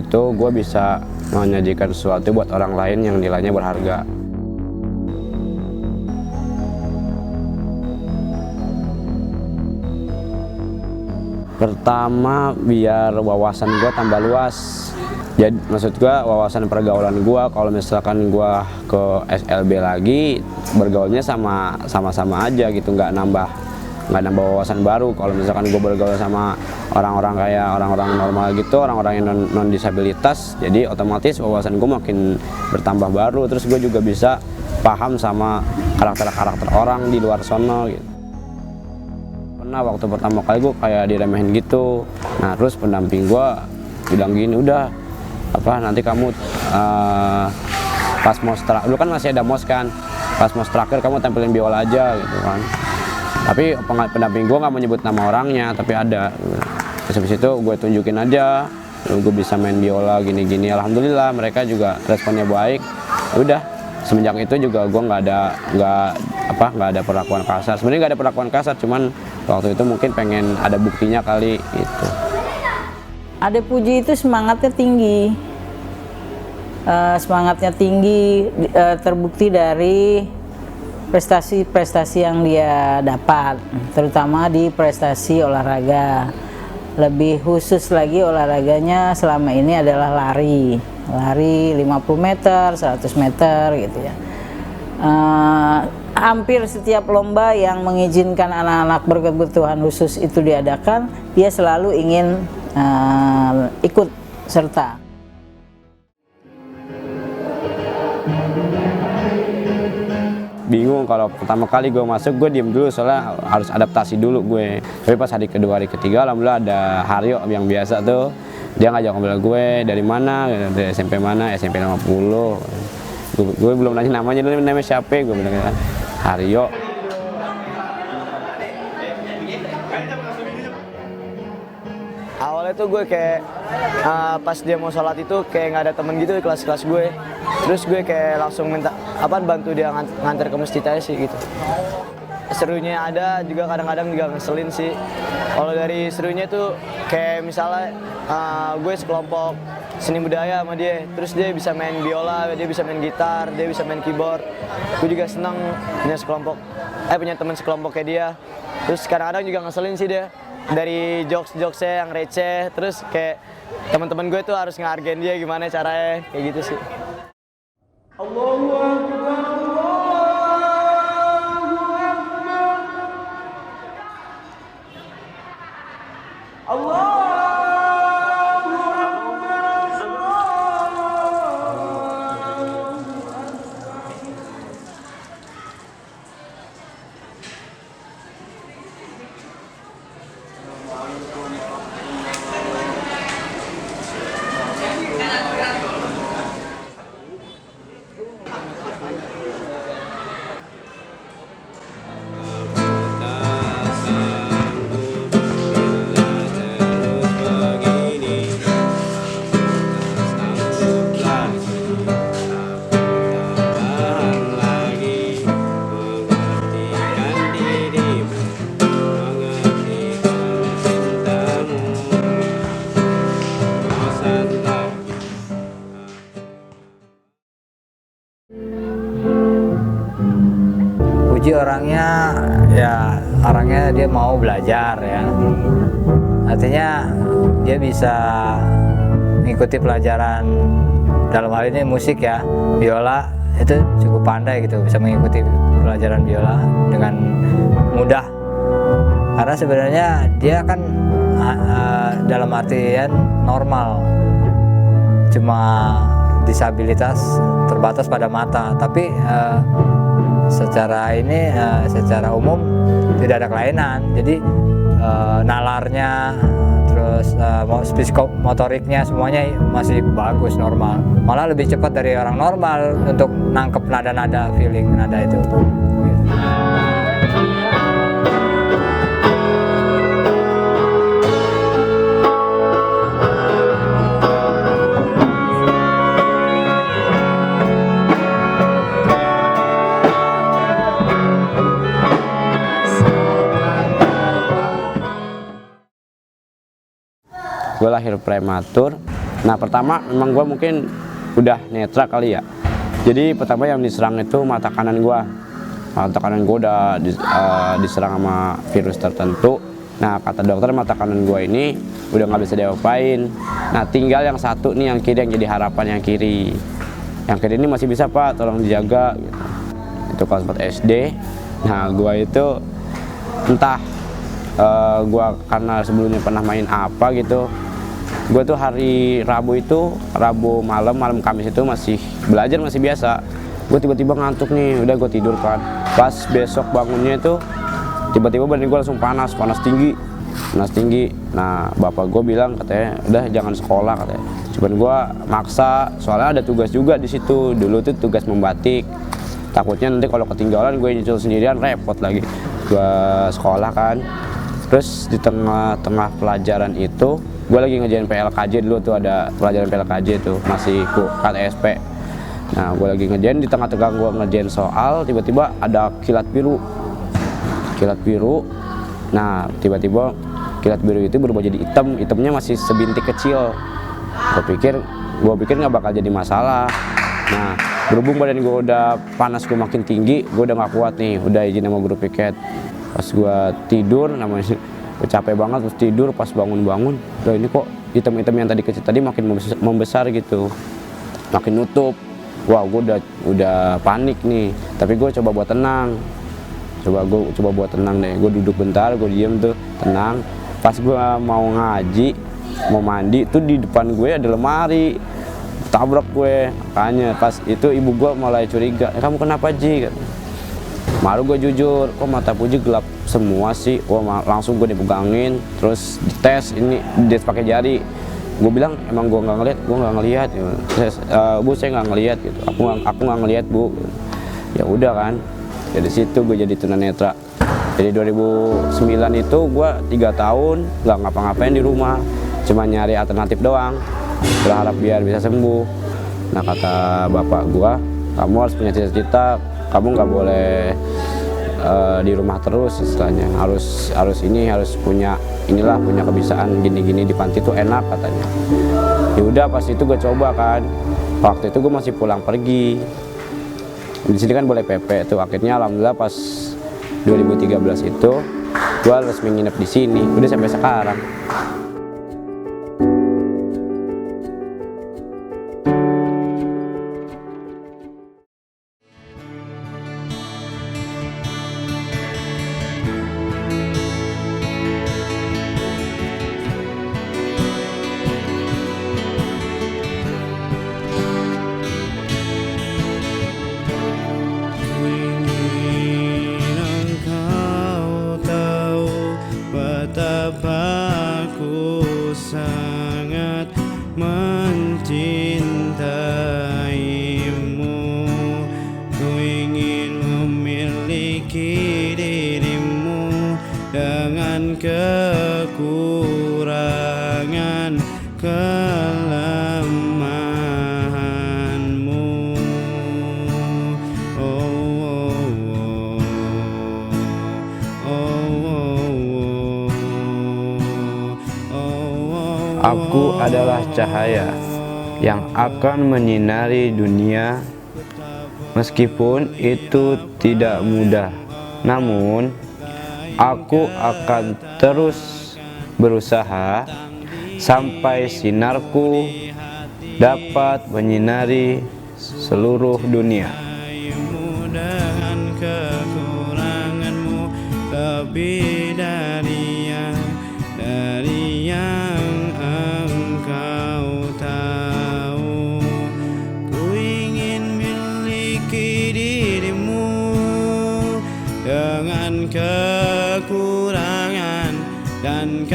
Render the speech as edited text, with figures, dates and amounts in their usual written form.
itu gue bisa menyajikan sesuatu buat orang lain yang nilainya berharga. Pertama, biar wawasan gue tambah luas. Jadi maksud gue wawasan pergaulan gue, kalau misalkan gue ke SLB lagi, bergaulnya sama-sama aja gitu, nggak nambah wawasan baru. Kalau misalkan gue bergaul sama orang-orang kayak orang-orang normal gitu, orang-orang yang non disabilitas, jadi otomatis wawasan gue makin bertambah baru. Terus gue juga bisa paham sama karakter orang di luar sono gitu. Pernah waktu pertama kali gue kayak diremehin gitu. Nah terus pendamping gue bilang gini, udah nanti kamu pas mos dulu kan masih ada mos kan, pas mos terakhir kamu tampilin biola aja gitu kan. Tapi pendamping gue nggak menyebut nama orangnya, tapi ada. Terus habis itu gue tunjukin aja, gue bisa main biola gini-gini. Alhamdulillah mereka juga responnya baik. Udah semenjak itu juga gue nggak ada perlakuan kasar. Sebenarnya nggak ada perlakuan kasar, cuman waktu itu mungkin pengen ada buktinya kali gitu. Ade Puji itu semangatnya tinggi, terbukti dari prestasi-prestasi yang dia dapat, terutama di prestasi olahraga. Lebih khusus lagi olahraganya selama ini adalah lari 50 meter, 100 meter gitu ya. Hampir setiap lomba yang mengizinkan anak-anak berkebutuhan khusus itu diadakan, dia selalu ingin ikut serta. Bingung kalau pertama kali gue masuk, gue diem dulu soalnya harus adaptasi dulu gue. Tapi pas hari kedua, hari ketiga, alhamdulillah ada Haryo yang biasa tuh, dia ngajak ngobrol gue dari mana, dari SMP mana, SMP 50. Gue belum nanya namanya, dulu namanya siapa, gue bilang Haryo. Awalnya tuh gue kayak pas dia mau sholat itu kayak nggak ada temen gitu di kelas-kelas gue. Terus gue kayak langsung minta bantu dia nganter ke masjid aja sih gitu. Serunya ada, juga kadang-kadang juga ngeselin sih. Kalau dari serunya tuh kayak misalnya gue sekelompok seni budaya sama dia, terus dia bisa main biola, dia bisa main gitar, dia bisa main keyboard. Gue juga senang punya teman sekelompok kayak dia. Terus kadang-kadang juga ngeselin sih dia. Dari jokes-jokesnya yang receh, terus kayak teman-teman gue tuh harus ngehargain dia gimana caranya, kayak gitu sih. Allahu Akbar, Allahu Akbar. Puji orangnya dia mau belajar ya. Artinya dia bisa mengikuti pelajaran, dalam hal ini musik ya, biola itu cukup pandai gitu, bisa mengikuti pelajaran biola dengan mudah. Karena sebenarnya dia kan dalam artian normal, cuma disabilitas terbatas pada mata, tapi secara umum tidak ada kelainan. Jadi nalarnya, terus motoriknya semuanya masih bagus, normal. Malah lebih cepat dari orang normal untuk nangkep nada-nada, feeling nada itu. Gue lahir prematur, Nah pertama memang gue mungkin udah netra kali ya. Jadi pertama yang diserang itu mata kanan gue. Mata kanan gue udah diserang sama virus tertentu. Nah kata dokter mata kanan gue ini udah nggak bisa diapain. Nah tinggal yang satu nih yang kiri, yang jadi harapan yang kiri. Yang kiri ini masih bisa Pak, tolong dijaga gitu. Itu kelas 4 SD. Nah gue itu entah gue karena sebelumnya pernah main apa gitu, gue tuh hari Rabu malam Kamis itu masih belajar, masih biasa. Gue tiba-tiba ngantuk nih, udah gue tidur kan. Pas besok bangunnya itu tiba-tiba badan gue langsung panas tinggi. Nah bapak gue bilang katanya udah jangan sekolah katanya. Cuman gue maksa, soalnya ada tugas juga di situ. Dulu tuh tugas membatik. Takutnya nanti kalau ketinggalan gue nyusul sendirian repot lagi. Gue sekolah kan. Terus di tengah-tengah pelajaran itu gue lagi ngerjain PLKJ dulu tuh, ada pelajaran PLKJ tuh masih KTSP. Nah gue lagi ngerjain, di tengah-tengah gue ngerjain soal tiba-tiba ada kilat biru. Nah tiba-tiba kilat biru itu berubah jadi hitamnya masih sebintik kecil. Gue pikir nggak bakal jadi masalah. Nah berhubung badan gue udah panas, gue makin tinggi, gue udah nggak kuat nih, udah izin sama guru piket. Pas gue tidur, namanya gue capek banget, terus tidur, pas bangun, loh ini kok hitam-hitam yang tadi kecil tadi makin membesar gitu, makin nutup. Wah gue udah panik nih, tapi gue coba buat tenang. Coba buat tenang deh, gue duduk bentar, gue diem tuh, tenang. Pas gue mau ngaji, mau mandi tuh di depan gue ada lemari, tabrak gue. Makanya pas itu ibu gue mulai curiga, kamu kenapa Ji? Malu gue jujur, kok mata Puji gelap semua sih? Wah langsung gue dipegangin, terus dites pakai jari. Gue bilang emang gue nggak ngelihat. Bu saya nggak ngelihat gitu. Aku nggak ngelihat Bu. Ya udah kan. Dari situ gue jadi tunanetra. Jadi 2009 itu gue 3 tahun nggak ngapa-ngapain di rumah, cuma nyari alternatif doang, berharap biar bisa sembuh. Nah kata bapak gue, kamu harus punya cita-cita, kamu nggak boleh di rumah terus istilahnya, harus punya kebiasaan gini-gini di panti tuh enak katanya. Ya udah pas itu gue coba kan, waktu itu gue masih pulang pergi. Di sini kan boleh PP tuh, akhirnya alhamdulillah pas 2013 itu gue resmi nginep di sini, udah sampai sekarang. Sangat mencintaimu, ku ingin memiliki dirimu dengan kekurangan kelemahanmu. Aku adalah cahaya yang akan menyinari dunia, meskipun itu tidak mudah. Namun, aku akan terus berusaha sampai sinarku dapat menyinari seluruh dunia. Dengan kekuranganmu lebih dari yang engkau tahu. Ku ingin miliki dirimu dengan kekurangan dan